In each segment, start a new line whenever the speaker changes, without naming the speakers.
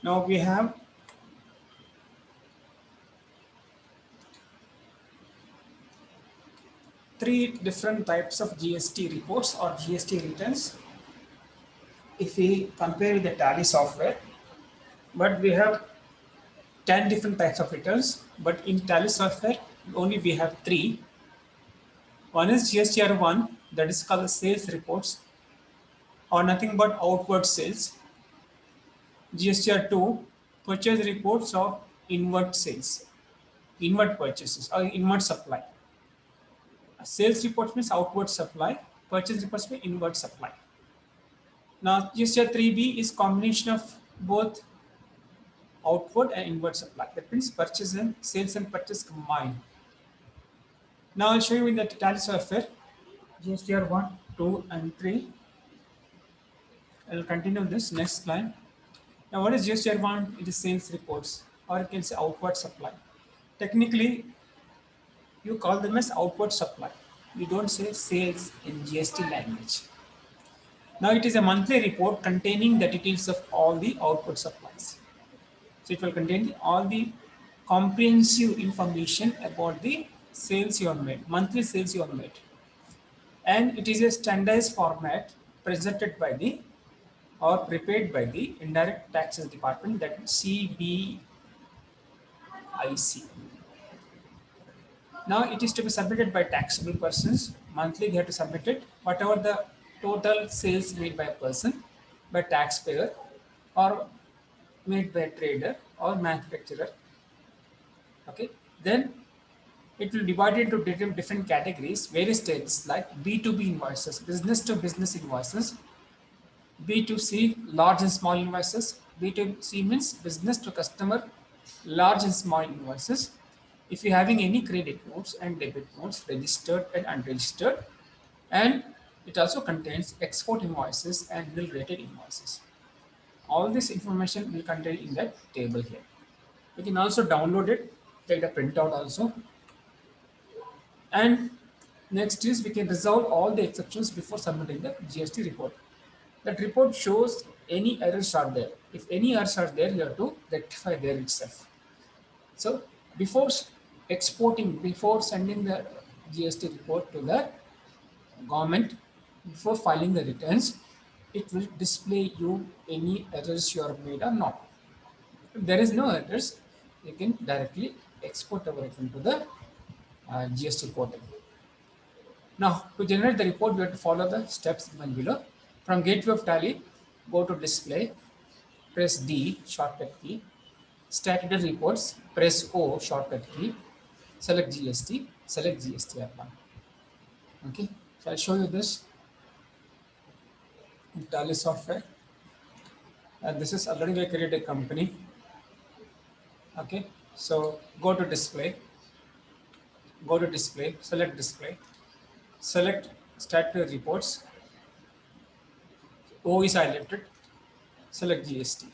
Now we have three different types of GST reports or GST returns if we compare the Tally software. But we have 10 different types of returns, but in Tally software only we have three. One is GSTR1, that is called sales reports or nothing but outward sales. GSTR2, purchase reports of inward sales, inward purchases or inward supply. Sales reports means outward supply, purchase reports mean inward supply. Now GSTR3B is combination of both outward and inward supply. That means purchase and sales and purchase combined. Now I'll show you in the Tally software GSTR 1, 2, and 3. I'll continue this next line. Now, what is GSTR 1? It is sales reports, or you can say outward supply. Technically, you call them as outward supply. You don't say sales in GST language. Now, it is a monthly report containing the details of all the outward supplies. So, it will contain all the comprehensive information about the sales you have made, monthly sales you have made. And it is a standardized format presented by the or prepared by the Indirect Taxes Department, that is CBIC. Now it is to be submitted by taxable persons. Monthly they have to submit it, whatever the total sales made by a person, by taxpayer, or made by a trader or manufacturer. Okay, then it will divide into different categories, various types like B2B invoices, business to business invoices, B2C, large and small invoices. B2C means business to customer, large and small invoices. If you're having any credit notes and debit notes, registered and unregistered, and it also contains export invoices and bill rated invoices. All this information will contain in that table here. You can also download it, take the printout also. And next is we can resolve all the exceptions before submitting the GST report. That report shows any errors are there. If any errors are there, you have to rectify there itself. So before exporting, before sending the GST report to the government, before filing the returns, it will display you any errors you are made or not. If there is no errors, you can directly export our return to the GST portal. Now, to generate the report, we have to follow the steps given below. From Gateway of Tally, go to Display, press D, shortcut key. Statutory Reports, press O, shortcut key. Select GST, select GSTR1. Okay, so I'll show you this in Tally software. And this is already we created a company. Okay, so go to Display, select Statutory Reports. O is highlighted, select GST,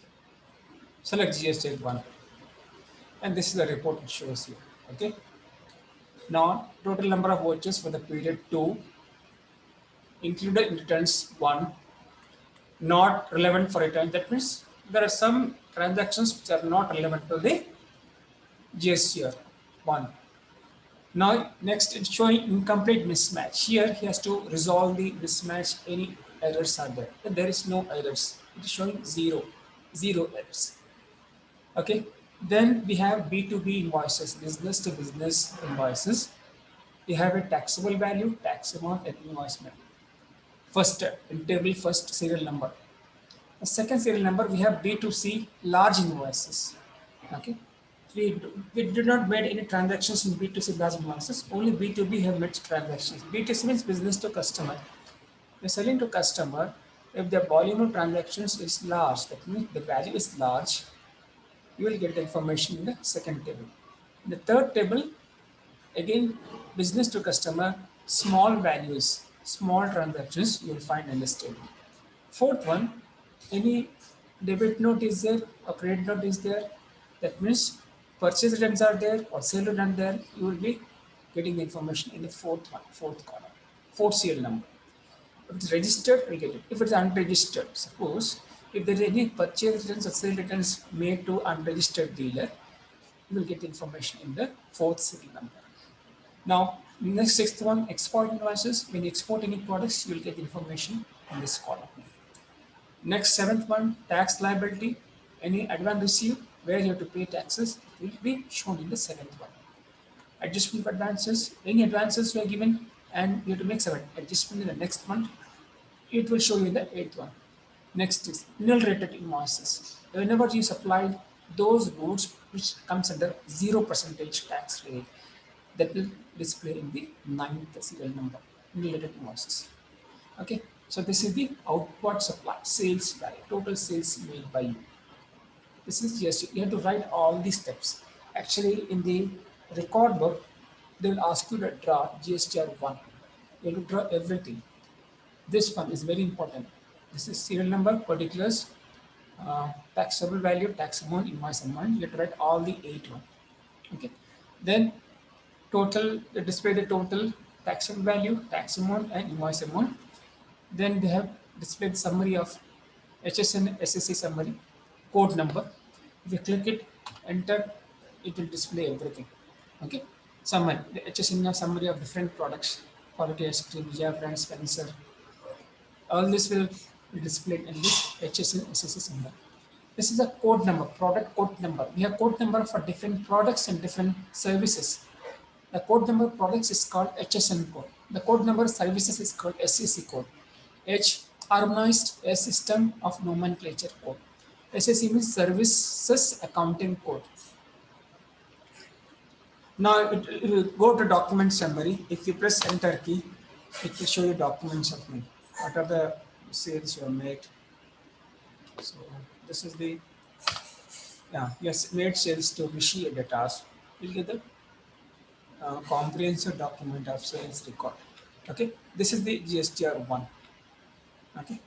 select GST1, and this is the report it shows you. Okay, now total number of vouchers for the period 2, included in returns 1, not relevant for return. That means there are some transactions which are not relevant to the GSTR 1. Now next it's showing incomplete mismatch. Here he has to resolve the mismatch, any errors are there. But there is no errors. It is showing zero errors. Okay. Then we have B2B invoices, business to business invoices. We have a taxable value, tax amount, and invoice value. First in table, first serial number. The second serial number, we have B2C large invoices. Okay. We did not made any transactions in B2C large invoices. Only B2B have made transactions. B2C means business to customer. We're selling to customer. If the volume of transactions is large, that means the value is large, you will get the information in the second table. In the third table, again, business to customer, small values, small transactions you will find in this table. Fourth one, any debit note is there or credit note is there. That means purchase returns are there or sale return there. You will be getting the information in the fourth column, fourth serial number. If it's registered, we'll get it. If it's unregistered, suppose If there is any purchase returns or sale returns made to unregistered dealer, you will get information in the fourth serial number. Now, next sixth one, export invoices. When you export any products, you will get information in this column. Next seventh one, tax liability. Any advance received where you have to pay taxes will be shown in the seventh one. Adjustment of advances. Any advances were given and you have to make some adjustment in the next month. It will show you in the eighth one. Next is nil rated invoices. Whenever you supply those goods which comes under 0% tax rate, that will display in the ninth serial number, nil rated invoices. Okay, so this is the outward supply, sales value, total sales made by you. This is just, you have to write all these steps. Actually, in the record book, they will ask you to draw GSTR1. You have to draw everything. This one is very important. This is serial number, particulars, taxable value, tax amount, invoice amount. You have to write all the 8 one. Okay. Then total, display the total taxable value, tax amount, and invoice amount. Then they have displayed summary of HSN SSC summary, code number. If you click it, enter, it will display everything. Okay. Summary, the HSN summary of different products, quality ice cream, Vijay brand, Spencer. All this will be displayed in this HSN SSC symbol. This is a code number, product code number. We have code number for different products and different services. The code number of products is called HSN code. The code number of services is called SCC code. H, harmonized a system of nomenclature code. SSC means services accounting code. Now it will go to document summary. If you press enter key, it will show you documents of me. What are the sales you have made? So this is the yes, made sales to Rishi Editors. You'll get the comprehensive document of sales record. Okay, this is the GSTR1. Okay.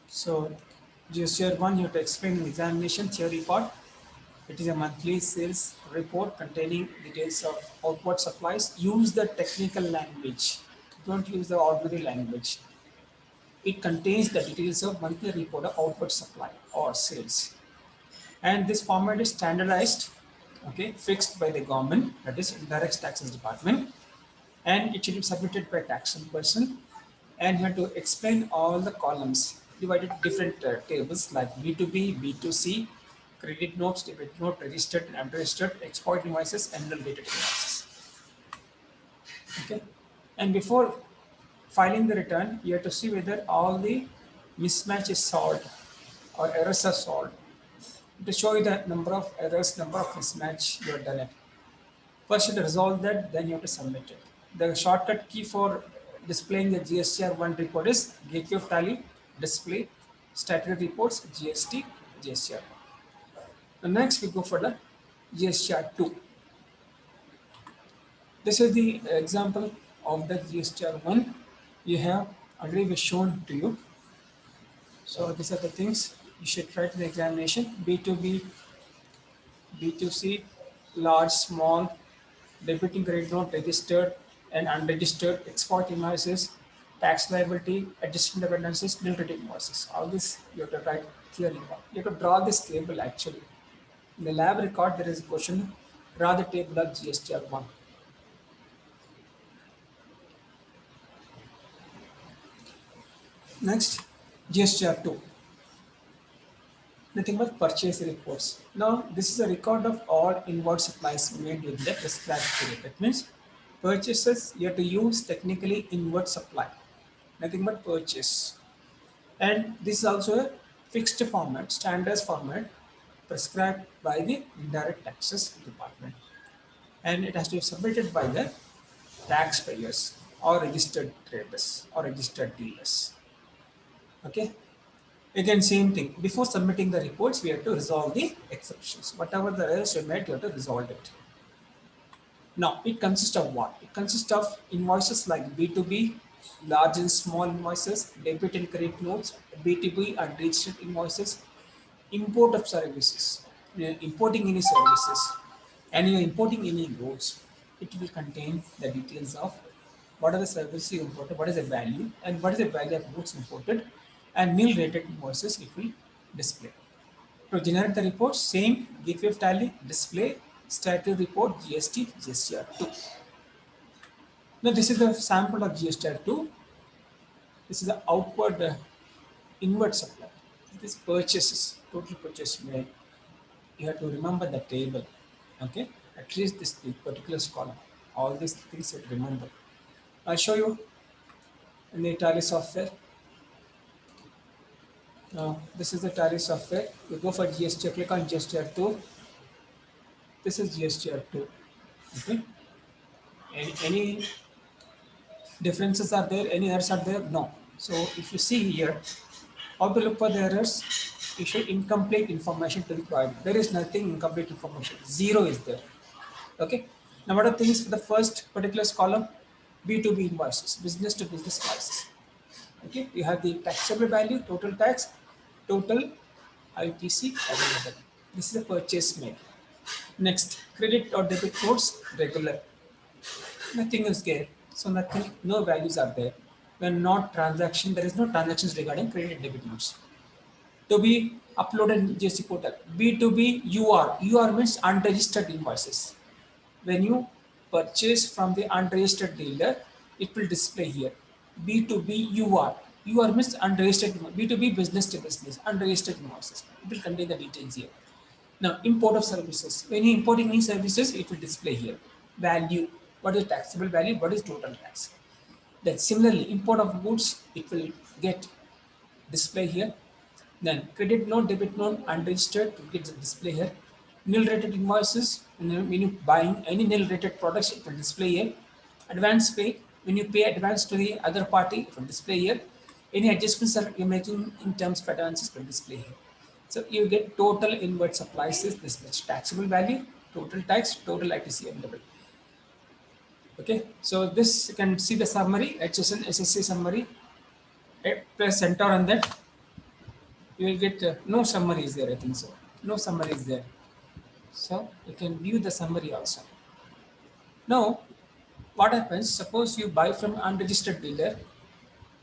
So GSTR1, you have to explain in examination theory part. It is a monthly sales report containing details of outward supplies. Use the technical language. Don't use the ordinary language. It contains the details of monthly report of outward supply or sales. And this format is standardized, okay, fixed by the government, that is indirect taxes department, and it should be submitted by taxing person. And you have to explain all the columns divided different tables like B2B, B2C, credit notes, debit note, registered and unregistered, export invoices, and related invoices. Okay, and before filing the return, you have to see whether all the mismatch is solved or errors are solved. To show you the number of errors, number of mismatch you have done it. First, you have to resolve that, then you have to submit it. The shortcut key for displaying the GSTR1 report is gateway of tally, display, statutory reports, GST, GSTR. Next, we go for the GSTR2. This is the example of the GSTR1 you have already shown to you. So these are the things you should write in the examination. B2B, B2C, large, small, debiting credit note, registered and unregistered, export invoices, tax liability, adjustment of advances, nil rated invoices. All this you have to write theory. You have to draw this table actually. In the lab record, there is a question, draw the table of GSTR1. Next, GSTR2. Nothing but purchase reports. Now, this is a record of all inward supplies made with the prescribed period. That means purchases you have to use technically inward supply. Nothing but purchase. And this is also a fixed format, standards format prescribed by the indirect taxes department. And it has to be submitted by the taxpayers or registered traders or registered dealers. Okay. Again, same thing. Before submitting the reports, we have to resolve the exceptions. Whatever the errors you made, you have to resolve it. Now, it consists of what? It consists of invoices like B2B, large and small invoices, debit and credit notes, B2B and registered invoices, import of services, importing any services, and you're importing any goods. it will contain the details of what are the services you imported, what is the value, and what is the value of goods imported, and nil rated invoices it will display. To generate the report, same GPF tally, display, statutory report, GST, GSTR2. Now this is the sample of GSTR2. This is the outward inward supply. This purchases, total purchase made. You have to remember the table. Okay, at least this particular column. All these things you have to remember. I'll show you in the Tally software. This is the Tally software. You go for GST, click on GSTR2. This is GSTR2. Okay. Any differences are there? Any errors are there? No. So if you see here, how to look for the errors? You show incomplete information to the provider. There is nothing incomplete information. Zero is there. Okay. Now what are things for the first particular column? B2B invoices, business to business prices. Okay. You have the taxable value, total tax, total ITC available. This is a purchase made. Next, credit or debit notes, regular. Nothing is there. So nothing, no values are there. When not transaction, there is no transactions regarding credit and debit notes. To be uploaded in GST portal. B2B UR. UR means unregistered invoices. When you purchase from the unregistered dealer, it will display here. B2B UR. UR means unregistered. B2B business to business, unregistered invoices. It will contain the details here. Now, import of services. When you import any services, it will display here. Value. What is taxable value? What is total tax? Then similarly, import of goods, it will get display here. Then credit note, debit note, unregistered, it gets display here. Nil rated invoices, when you buying any nil rated products, it will display here. Advance pay, when you pay advance to the other party, it will display here. Any adjustments that you're making in terms of advances will display here. So you get total inward supplies is this much taxable value, total tax, total ITC available. Okay, so this you can see the summary, HSN SSC summary. Press enter on that. You will get no summary is there, I think so. No summary is there. So you can view the summary also. Now, what happens? Suppose you buy from unregistered dealer,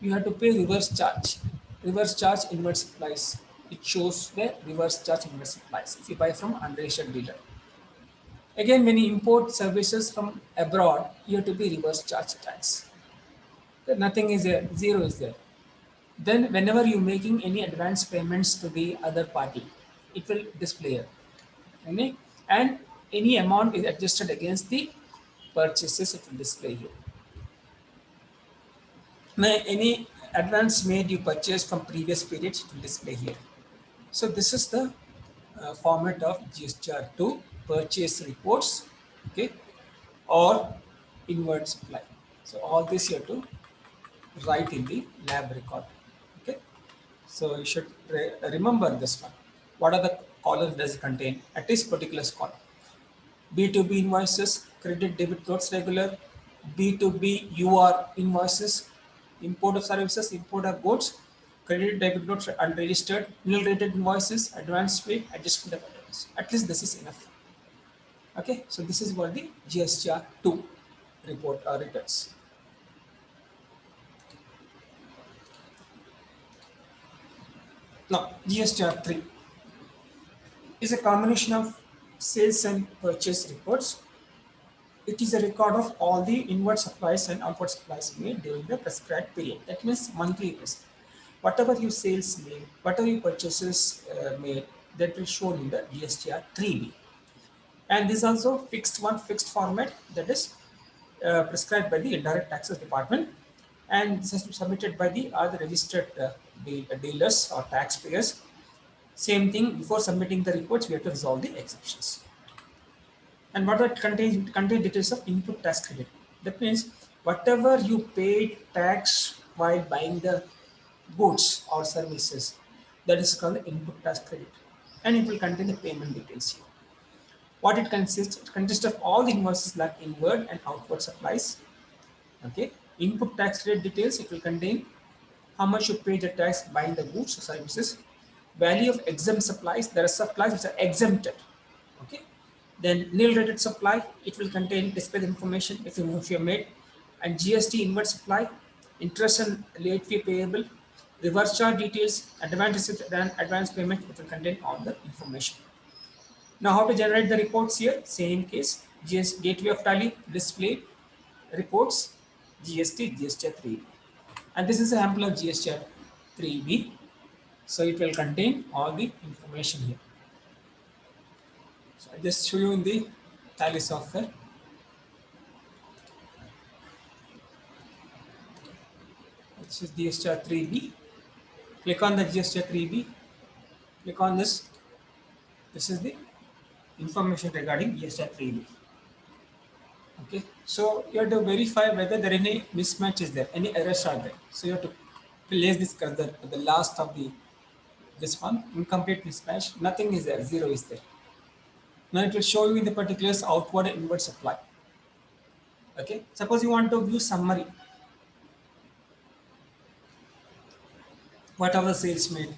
you have to pay reverse charge. Reverse charge inward supplies. It shows the reverse charge inward supplies if you buy from unregistered dealer. Again, when you import services from abroad, you have to pay reverse charge tax. There nothing is there, zero is there. Then whenever you're making any advance payments to the other party, it will display here. Okay? And any amount is adjusted against the purchases, it will display here. Now, any advance made you purchase from previous periods, it will display here. So this is the format of GSTR2 purchase reports, okay, or inward supply. So all this you have to write in the lab record. Okay, so you should remember this one. What are the columns does it contain? At this particular column. B2B invoices, credit debit notes regular, B2B UR invoices, import of services, import of goods, credit debit notes unregistered, nil rated invoices, advance pay, adjustment of advance. At least this is enough. Okay, so this is what the GSTR2 report returns. Now, GSTR3 is a combination of sales and purchase reports. It is a record of all the inward supplies and outward supplies made during the prescribed period. That means monthly basis. Whatever you sales made, whatever you purchases made, that will show in the GSTR 3B. And this is also fixed fixed format that is prescribed by the Indirect Taxes Department, and this has to be submitted by the other registered dealers or taxpayers. Same thing, before submitting the reports, we have to resolve the exceptions. And what that contains details of input tax credit. That means whatever you paid tax while buying the goods or services, that is called the input tax credit, and it will contain the payment details here. What it consists of all the invoices like inward and outward supplies. Okay, input tax credit details, it will contain how much you pay the tax buying the goods or services. Value of exempt supplies, there are supplies which are exempted. Okay, Then nil rated supply, it will contain display information if you made, and GST inward supply, interest and late fee payable, reverse charge details, advance receipt and advance payment, it will contain all the information. Now how to generate the reports here? Same case, gateway of tally, display, reports, GST, GST 3B. And this is a sample of GST 3B. So it will contain all the information here. So I just show you in the tally software. Which is GST 3B. Click on the GST 3B. Click on this. This is the information regarding GST 3B. Okay, so you have to verify whether there any mismatch is there, any errors are there. So you have to place this cursor at the last of this one, incomplete mismatch, nothing is there, 0 is there. Now it will show you in the particulars outward and inward supply. Okay, suppose you want to view summary. What are the sales made?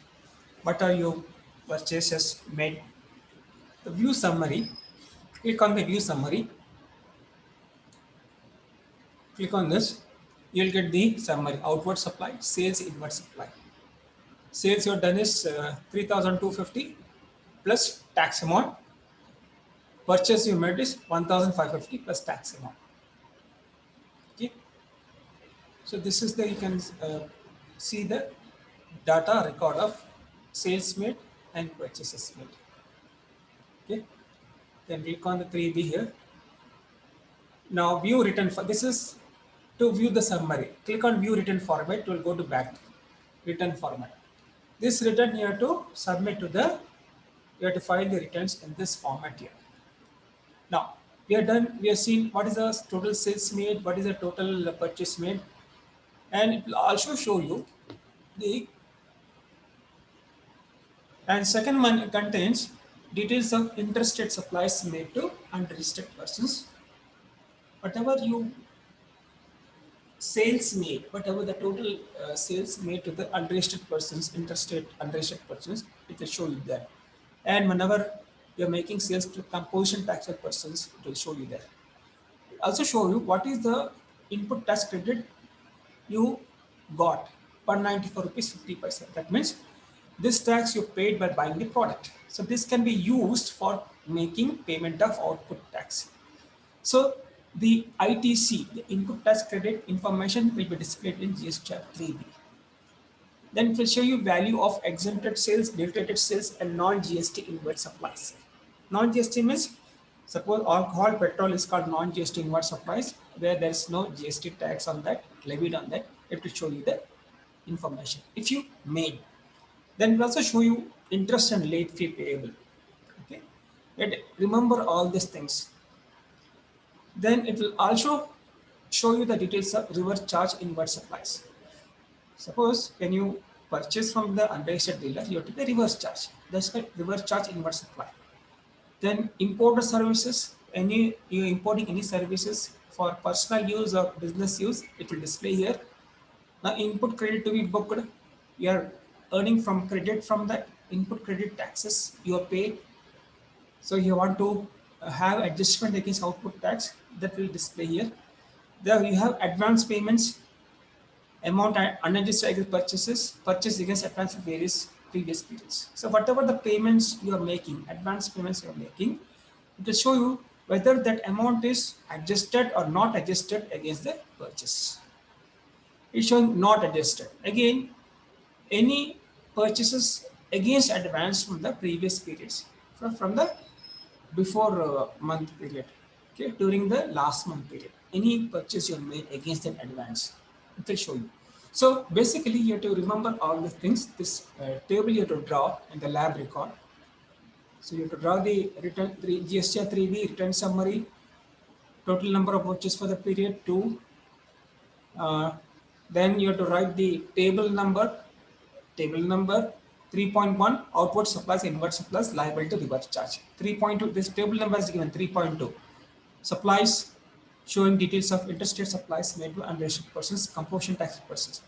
What are your purchases made? The view summary, click on the view summary. Click on this, you will get the summary, outward supply, sales, inward supply. Sales you have done is 3,250 plus tax amount. Purchase you made is 1,550 plus tax amount. Okay. So this is the, you can see the data record of sales made and purchases made. Okay. Then click on the 3B here. Now view written for this is to view the summary. Click on view written format. It will go to back written format. This return you have to submit to the, you have to file the returns in this format here. Now we are done. We have seen what is the total sales made, what is the total purchase made, and it will also show you the, and second one contains details of interstate supplies made to unregistered persons. Whatever you sales made, whatever the total sales made to the unregistered persons, interstate unregistered persons, it will show you there. And whenever you're making sales to composition taxable persons, it will show you there. It also show you what is the input tax credit you got per 94 rupees 50 paisa. That means this tax you paid by buying the product. So this can be used for making payment of output tax. So the ITC, the input tax credit information will be displayed in GST 3B. Then it will show you value of exempted sales, nil-rated sales, and non-GST inward supplies. Non-GST means, suppose alcohol, petrol is called non-GST inward supplies, where there is no GST tax on that, levied on that. It will show you the information. If you made, then it will also show you interest and late fee payable. Okay, and remember all these things. Then it will also show you the details of reverse charge inward supplies. Suppose when you purchase from the unregistered dealer, you have to pay reverse charge. That's called reverse charge inward supply. Then importer services, you importing any services for personal use or business use, it will display here. Now input credit to be booked, you are earning from credit from that input credit taxes you are paid. So you want to have adjustment against output tax, that will display here. There you have advance payments, amount unadjusted against purchases, purchase against advance of various previous periods. So whatever the payments you are making, advance payments you are making, it will show you whether that amount is adjusted or not adjusted against the purchase. It's showing not adjusted. Again, any purchases against advance from the previous periods, from the before month period, okay, during the last month period, any purchase you have made against an advance, it will show you. So basically you have to remember all the things. This table you have to draw in the lab record. So you have to draw the return GST 3B return summary, total number of vouchers for the period 2. Then you have to write the table number 3.1, outward supplies, inward supplies, liable to reverse charge. 3.2, this table number is given 3.2. Supplies showing details of interstate supplies made to unregistered persons, composition tax persons.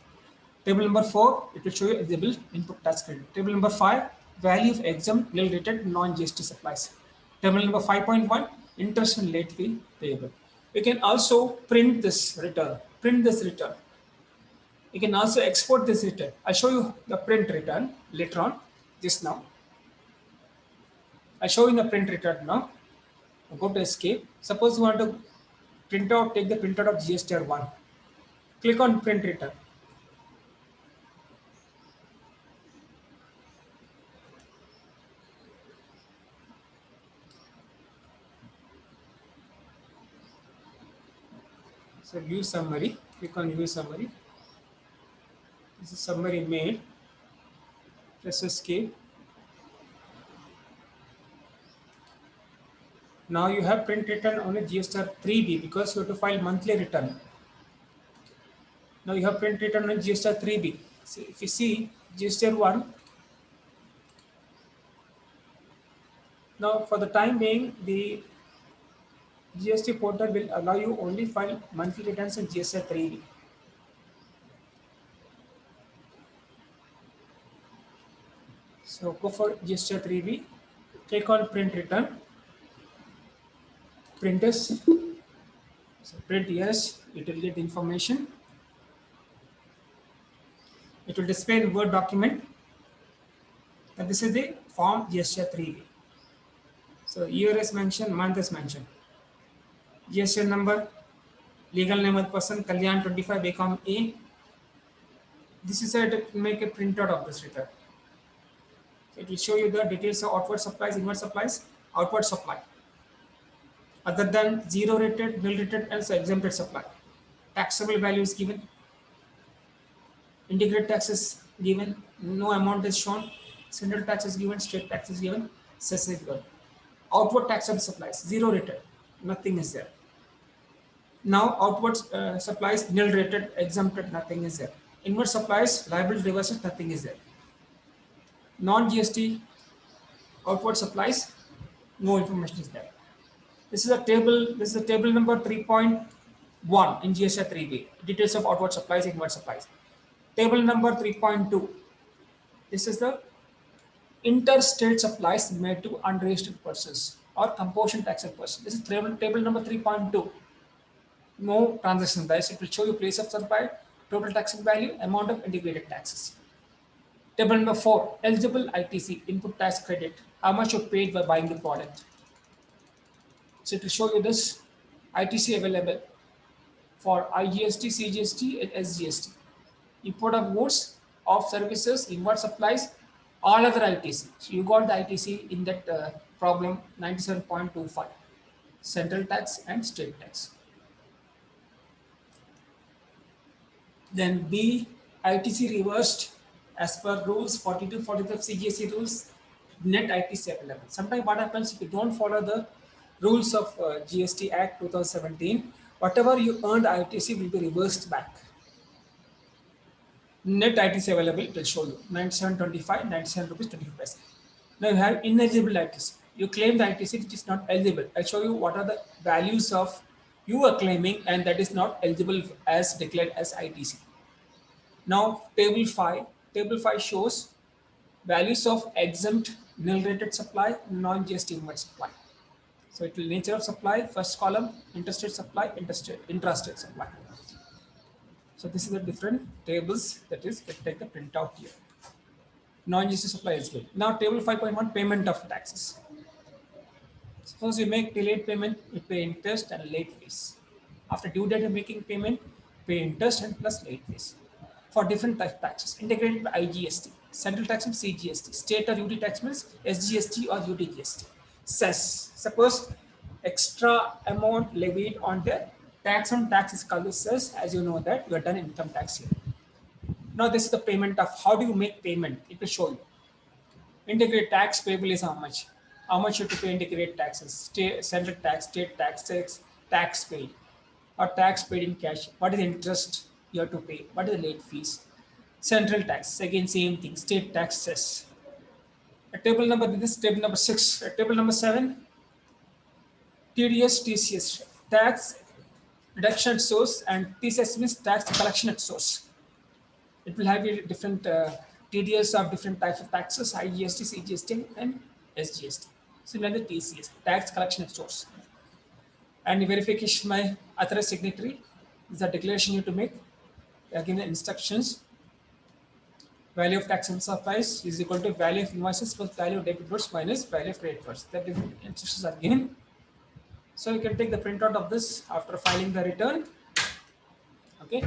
Table number 4, it will show you eligible input tax credit. Table number 5, value of exempt, nil-rated, non-GST supplies. Table number 5.1, interest and late fee payable. You can also print this return. Print this return. You can also export this return. I'll show you the print return later on. Just now, I'll show you the print return now. Go to escape. Suppose you want to print out, take the printout of GSTR 1. Click on print return. So view summary. Click on view summary. This is summary made. Press escape. Now you have print return on a GSTR 3B because you have to file monthly return. Now you have print return on GSTR 3B. So if you see GSTR 1, now for the time being, the GST portal will allow you only file monthly returns in GSTR 3B. So go for GSTR 3B, click on print return, print this, so print yes, it will get information. It will display in Word document. And this is the form GSTR 3B. So year is mentioned, month is mentioned. GSTR number, legal name of the person, Kalyan 25 BCom A. This is how to make a printout of this return. So it will show you the details of outward supplies, inward supplies, outward supply. Other than zero rated, nil rated, and exempted supply. Taxable value is given. Integrated tax is given. No amount is shown. Central tax is given. State tax is given. Cess is given. Outward taxable supplies, zero rated. Nothing is there. Now outward supplies, nil rated, exempted, nothing is there. Inward supplies, liability reverses, nothing is there. Non-GST outward supplies, no information is there. This is a table. This is a table number 3.1 in GSTR 3B. Details of outward supplies, inward supplies. Table number 3.2. This is the interstate supplies made to unregistered persons or compulsion taxable persons. This is table number 3.2. No transaction price. It will show you place of supply, total taxable value, amount of integrated taxes. Table number 4, eligible ITC, input tax credit, how much you paid by buying the product. So it will show you this ITC available for IGST, CGST, and SGST. Import of goods, of services, inward supplies, all other ITC. So you got the ITC in that problem 97.25, central tax and state tax. Then B, ITC reversed as per rules 42, 45 CGST rules, net ITC available. Sometimes what happens if you don't follow the rules of GST Act 2017, whatever you earned ITC will be reversed back. Net ITC available, it will show you 97.25, 97 rupees 25 paise. Now you have ineligible ITC. You claim the ITC which is not eligible. I'll show you what are the values of you are claiming and that is not eligible as declared as ITC. Now table 5 shows values of exempt nil rated supply, non-GST inward supply. So it will nature of supply, first column, interstate supply, intrastate supply. So this is the different tables that is, let's take the printout here. Non-GST supply is good. Now table 5.1, payment of taxes. Suppose you make delayed payment, you pay interest and late fees. After due date of making payment, pay interest and plus late fees. For different type of taxes, integrated by IGST, central tax and CGST, state or UT tax means SGST or UTGST. Cess. Suppose extra amount levied on the tax on tax is called cess. As you know that you are done income tax here. Now this is the payment of how do you make payment? It will show you. Integrated tax payable is how much? How much you have to pay integrated taxes? State, central tax, state tax, tax paid, or tax paid in cash. What is the interest you have to pay? What is the late fees? Central tax, again same thing. State taxes. A table number, this is table number 6. A table number 7, TDS, TCS, tax reduction at source, and TCS means tax collection at source. It will have different TDS of different types of taxes, IGST, CGST, and SGST. Similarly, TCS, tax collection source. And verification by authorized signatory is the declaration you have to make. They are given the instructions. Value of tax supplies is equal to value of invoices plus value of debit goods minus value of credit goods. The different instructions are given. So you can take the printout of this after filing the return. Okay.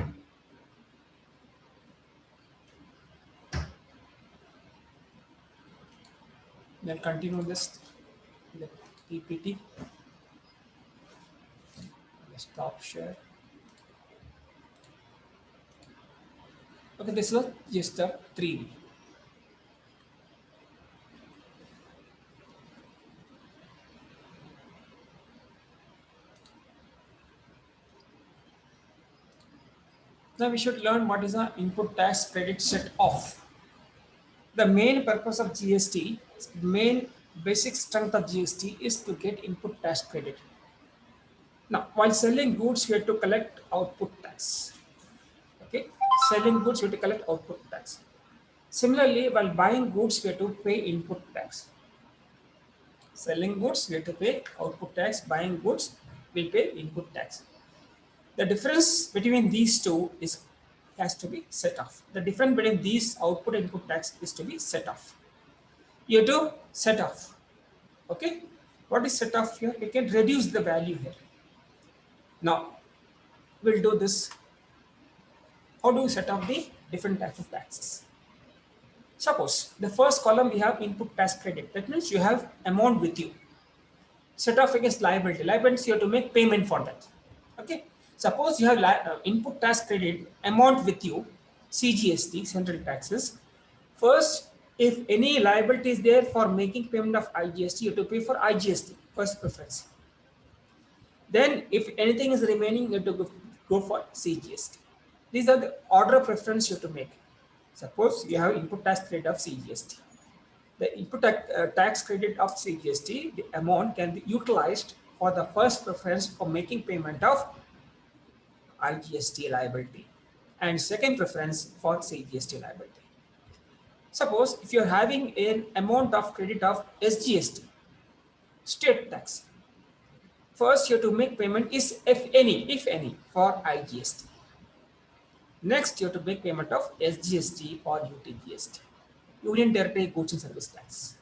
Then continue this the PPT. Stop share. Okay, this was just the 3D. Now we should learn what is an input tax credit set off. The main purpose of GST, main basic strength of GST is to get input tax credit. Now, while selling goods, we have to collect output tax. Okay, selling goods, we have to collect output tax. Similarly, while buying goods, we have to pay input tax. Selling goods, we have to pay output tax. Buying goods, we pay input tax. The difference between these two is has to be set off. The difference between these output and input tax is to be set off. You have to set off. Okay, what is set off here? You can reduce the value here. Now, we'll do this. How do we set off the different types of taxes? Suppose the first column we have input tax credit. That means you have amount with you. Set off against liability. Liability you have to make payment for that. Okay. Suppose you have input tax credit amount with you, CGST, central taxes. First, if any liability is there for making payment of IGST, you have to pay for IGST, first preference. Then, if anything is remaining, you have to go for CGST. These are the order of preference you have to make. Suppose you have input tax credit of CGST. The input tax credit of CGST, the amount can be utilized for the first preference for making payment of IGST liability and second preference for CGST liability. Suppose if you're having an amount of credit of SGST, state tax, first you have to make payment is if any for IGST. Next you have to make payment of SGST or UTGST, Union Territory Goods and Service Tax.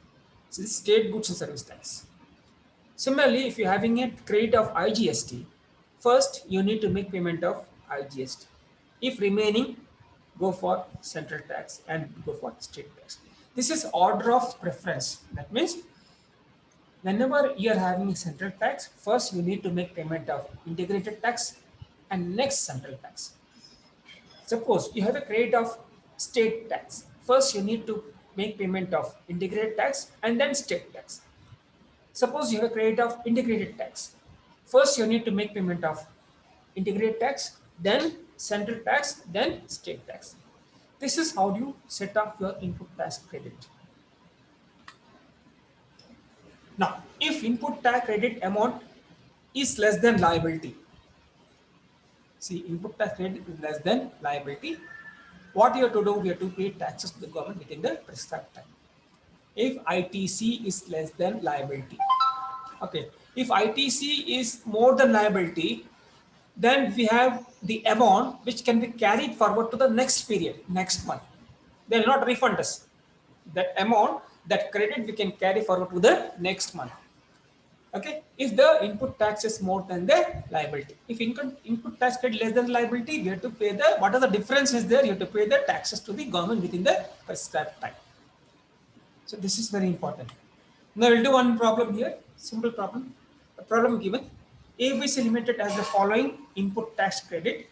So this is state goods and service tax. Similarly, if you're having a credit of IGST, first you need to make payment of IGST. If remaining, go for central tax and go for state tax. This is order of preference. That means whenever you are having a central tax, first you need to make payment of integrated tax and next central tax. Suppose you have a credit of state tax. First you need to make payment of integrated tax and then state tax. Suppose you have a credit of integrated tax. First you need to make payment of integrated tax, then central tax, then state tax. This is how you set up your input tax credit. Now, if input tax credit amount is less than liability, see input tax credit is less than liability, what you have to do, we have to pay taxes to the government within the prescribed time. If ITC is less than liability, okay, if ITC is more than liability, then we have the amount which can be carried forward to the next period, next month. They will not refund us. That amount, that credit we can carry forward to the next month. Okay, if the input tax is more than the liability. If input tax credit less than liability, we have to pay the, what are the difference is there, you have to pay the taxes to the government within the prescribed time. So this is very important. Now we'll do one problem here, simple problem. The problem given, ABC Limited has the following input tax credit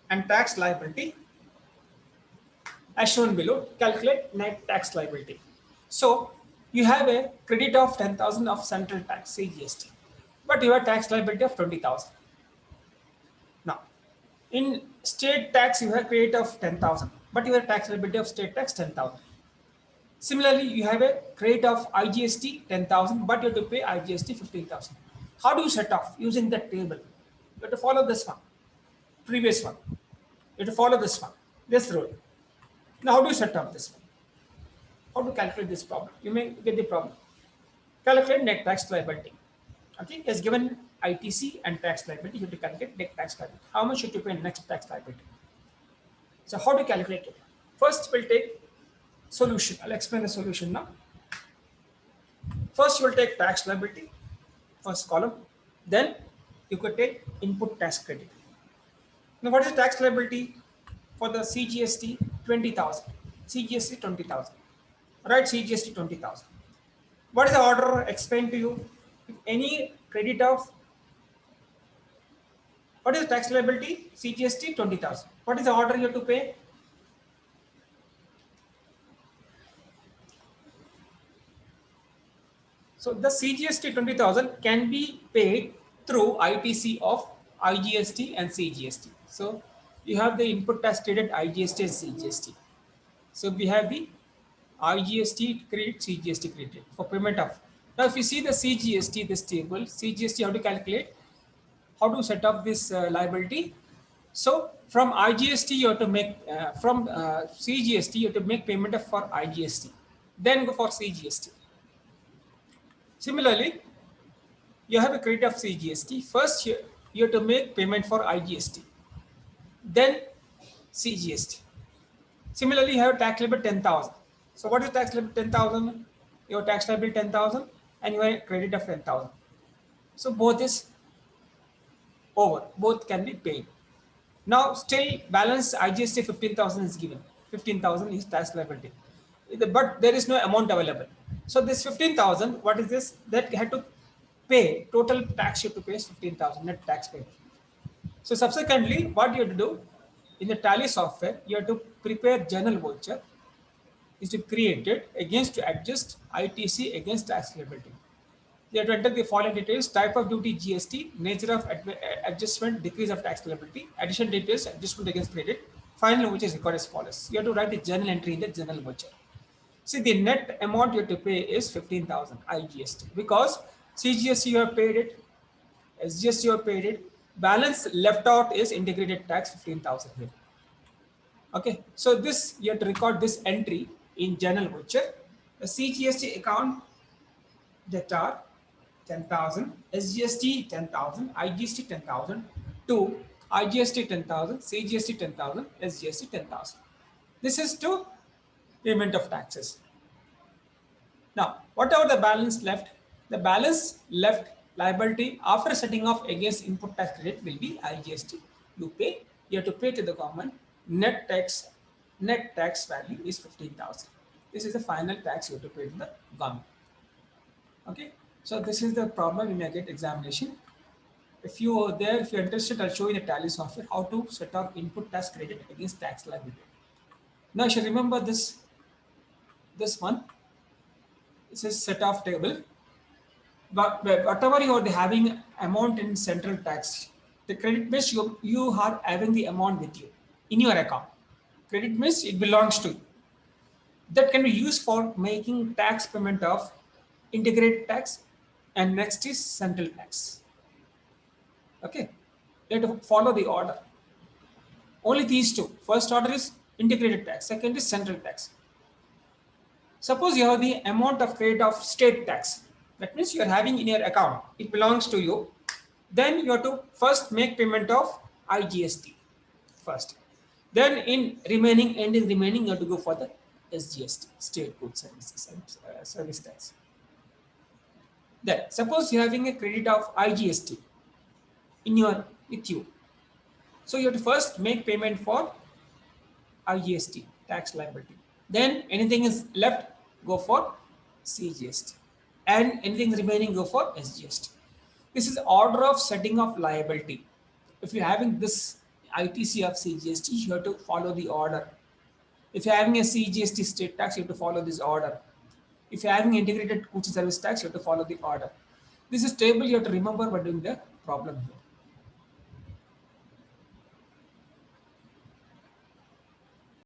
and tax liability as shown below. Calculate net tax liability. So you have a credit of 10,000 of central tax CGST, but you have tax liability of 20,000. Now, in state tax you have credit of 10,000, but you have tax liability of state tax 10,000. Similarly, you have a credit of IGST 10,000, but you have to pay IGST 15,000. How do you set off? Using the table. You have to follow this one, previous one. You have to follow this one, this rule. Now, how do you set off this one? How to calculate this problem? You may get the problem. Calculate net tax liability. Okay, has given ITC and tax liability. You have to calculate net tax liability. How much you have to pay next tax liability? So how to calculate it? First, we'll take solution. I'll explain the solution now. First, you will take tax liability, first column. Then you could take input tax credit. Now, what is tax liability for the CGST 20,000? CGST 20,000. Right, CGST 20,000. What is the order explained to you? If any credit of what is the tax liability? CGST 20,000. What is the order you have to pay? So the CGST 20,000 can be paid through ITC of IGST and CGST. So you have the input tax credit IGST and CGST. So we have the IGST credit, CGST credit for payment of. Now if you see the CGST, this table, CGST how to calculate, how to set up this liability. So from IGST you have to make, from CGST you have to make payment of for IGST. Then go for CGST. Similarly, you have a credit of CGST. First, you have to make payment for IGST, then CGST. Similarly, you have tax liability 10,000. So, what is tax liability 10,000? Your tax liability 10,000 and you have a credit of 10,000. So, both is over, both can be paid. Now, still balance IGST 15,000 is given. 15,000 is tax liability, but there is no amount available. So this 15,000, what is this? That you have to pay, total tax you have to pay is 15,000 net tax paid. So subsequently, what you have to do in the Tally software, you have to prepare journal voucher is to create it against to adjust ITC against tax liability. You have to enter the following details: type of duty GST, nature of adjustment, decrease of tax liability, additional details, adjustment against credit, final which is recorded as follows. You have to write a journal entry in the journal voucher. See, the net amount you have to pay is 15,000 IGST because CGST you have paid it, SGST you have paid it, balance left out is integrated tax 15,000 here. Okay, so this you have to record this entry in journal voucher. The CGST account debtor 10,000, SGST 10,000, IGST 10,000, to IGST 10,000, CGST 10,000, SGST 10,000. This is to payment of taxes. Now, whatever the balance left, the balance left liability after setting off against input tax credit will be IGST. You pay, you have to pay to the government. Net tax value is 15,000. This is the final tax you have to pay to the government. Okay, so this is the problem in your GATE examination. If you are there, if you're interested, I'll show you the Tally software how to set up input tax credit against tax liability. Now you should remember this one. This is set off table. But whatever you are having amount in central tax, the credit means you are having the amount with you in your account. Credit means it belongs to you. That can be used for making tax payment of integrated tax, and next is central tax. Okay, you have to follow the order. Only these two. First order is integrated tax, second is central tax. Suppose you have the amount of credit of state tax. That means you are having in your account. It belongs to you. Then you have to first make payment of IGST first. Then in remaining you have to go for the SGST, State Goods Services and Service Tax. Then suppose you are having a credit of IGST with you. So you have to first make payment for IGST, tax liability. Then anything is left, go for CGST. And anything remaining, go for SGST. This is order of setting of liability. If you're having this ITC of CGST, you have to follow the order. If you're having a CGST state tax, you have to follow this order. If you're having integrated goods and service tax, you have to follow the order. This is table you have to remember by doing the problem here.